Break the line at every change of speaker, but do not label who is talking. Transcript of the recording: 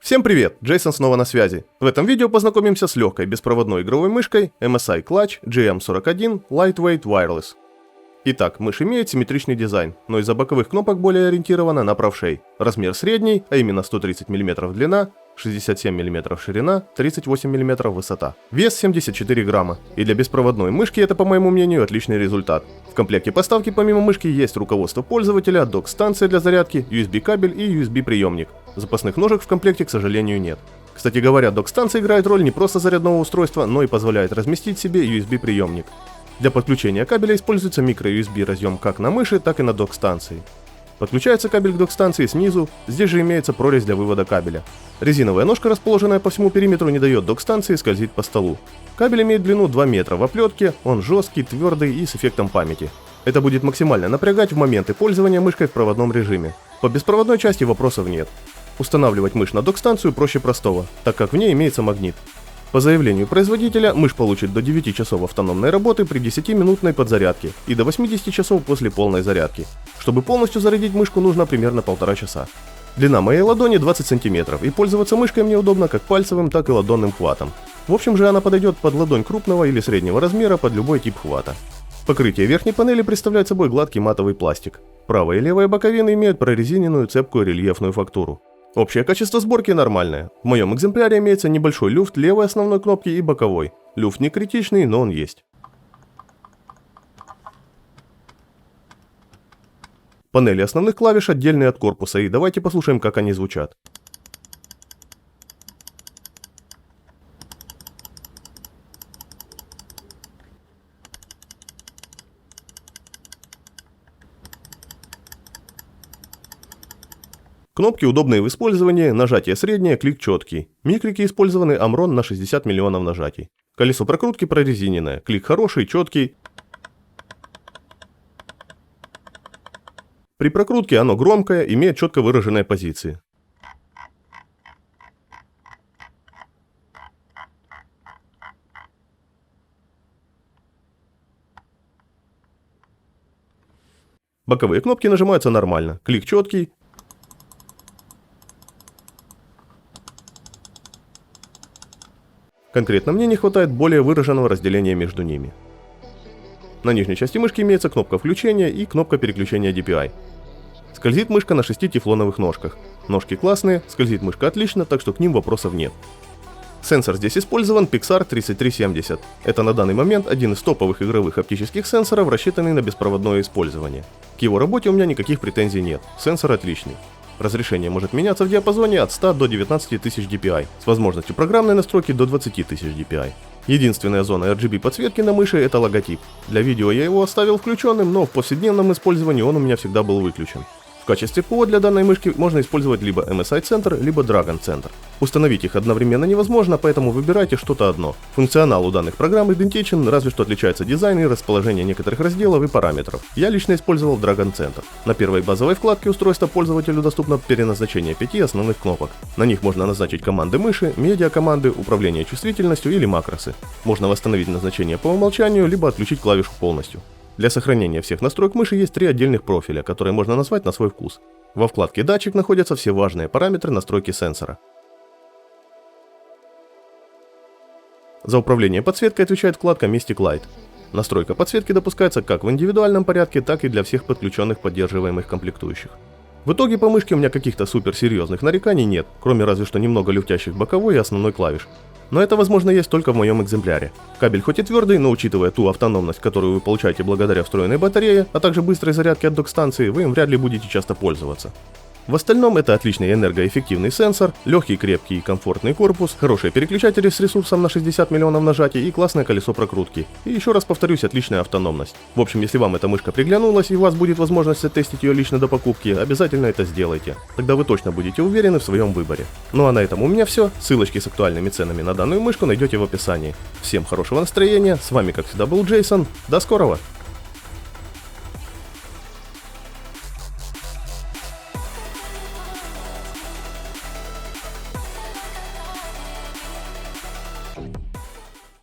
Всем привет, Джейсон снова на связи. В этом видео познакомимся с легкой беспроводной игровой мышкой MSI Clutch GM41 Lightweight Wireless. Итак, мышь имеет симметричный дизайн, но из-за боковых кнопок более ориентирована на правшей. Размер средний, а именно 130 мм длина, 67 мм ширина, 38 мм высота. Вес 74 грамма. И для беспроводной мышки это, по моему мнению, отличный результат. В комплекте поставки помимо мышки есть руководство пользователя, док-станция для зарядки, USB кабель и USB приемник. Запасных ножек в комплекте, к сожалению, нет. Кстати говоря, док-станция играет роль не просто зарядного устройства, но и позволяет разместить себе USB приемник. Для подключения кабеля используется micro-USB разъем как на мыши, так и на док-станции. Подключается кабель к док-станции снизу, здесь же имеется прорезь для вывода кабеля. Резиновая ножка, расположенная по всему периметру, не дает док-станции скользить по столу. Кабель имеет длину 2 метра в оплетке, он жесткий, твердый и с эффектом памяти. Это будет максимально напрягать в моменты пользования мышкой в проводном режиме. По беспроводной части вопросов нет. Устанавливать мышь на док-станцию проще простого, так как в ней имеется магнит. По заявлению производителя, мышь получит до 9 часов автономной работы при 10-минутной подзарядке и до 80 часов после полной зарядки. Чтобы полностью зарядить мышку, нужно примерно 1,5 часа. Длина моей ладони 20 см, и пользоваться мышкой мне удобно как пальцевым, так и ладонным хватом. В общем же, она подойдет под ладонь крупного или среднего размера под любой тип хвата. Покрытие верхней панели представляет собой гладкий матовый пластик. Правая и левая боковины имеют прорезиненную цепкую рельефную фактуру. Общее качество сборки нормальное. В моем экземпляре имеется небольшой люфт левой основной кнопки и боковой. Люфт не критичный, но он есть. Панели основных клавиш отдельные от корпуса, и давайте послушаем, как они звучат. Кнопки удобные в использовании, нажатие среднее, клик четкий. Микрики использованы Omron на 60 миллионов нажатий. Колесо прокрутки прорезиненное, клик хороший, четкий. При прокрутке оно громкое, имеет четко выраженные позиции. Боковые кнопки нажимаются нормально, клик четкий. Конкретно мне не хватает более выраженного разделения между ними. На нижней части мышки имеется кнопка включения и кнопка переключения DPI. Скользит мышка на 6 тефлоновых ножках. Ножки классные, скользит мышка отлично, так что к ним вопросов нет. Сенсор здесь использован Pixar 3370. Это на данный момент один из топовых игровых оптических сенсоров, рассчитанный на беспроводное использование. К его работе у меня никаких претензий нет, сенсор отличный. Разрешение может меняться в диапазоне от 100 до 19 тысяч dpi, с возможностью программной настройки до 20 тысяч dpi. Единственная зона RGB подсветки на мыши — это логотип. Для видео я его оставил включенным, но в повседневном использовании он у меня всегда был выключен. В качестве ПО для данной мышки можно использовать либо MSI Center, либо Dragon Center. Установить их одновременно невозможно, поэтому выбирайте что-то одно. Функционал у данных программ идентичен, разве что отличается дизайн и расположение некоторых разделов и параметров. Я лично использовал Dragon Center. На первой базовой вкладке устройства пользователю доступно переназначение 5 основных кнопок. На них можно назначить команды мыши, медиа-команды, управление чувствительностью или макросы. Можно восстановить назначение по умолчанию, либо отключить клавишу полностью. Для сохранения всех настроек мыши есть 3 отдельных профиля, которые можно назвать на свой вкус. Во вкладке «Датчик» находятся все важные параметры настройки сенсора. За управление подсветкой отвечает вкладка Mystic Light. Настройка подсветки допускается как в индивидуальном порядке, так и для всех подключенных поддерживаемых комплектующих. В итоге по мышке у меня каких-то суперсерьезных нареканий нет, кроме разве что немного люфтящих боковой и основной клавиш. Но это, возможно, есть только в моем экземпляре. Кабель хоть и твердый, но учитывая ту автономность, которую вы получаете благодаря встроенной батарее, а также быстрой зарядке от док-станции, вы им вряд ли будете часто пользоваться. В остальном это отличный энергоэффективный сенсор, легкий, крепкий и комфортный корпус, хорошие переключатели с ресурсом на 60 миллионов нажатий и классное колесо прокрутки. И еще раз повторюсь, отличная автономность. В общем, если вам эта мышка приглянулась и у вас будет возможность оттестить ее лично до покупки, обязательно это сделайте. Тогда вы точно будете уверены в своем выборе. Ну а на этом у меня все. Ссылочки с актуальными ценами на данную мышку найдете в описании. Всем хорошего настроения, с вами как всегда был Джейсон, до скорого!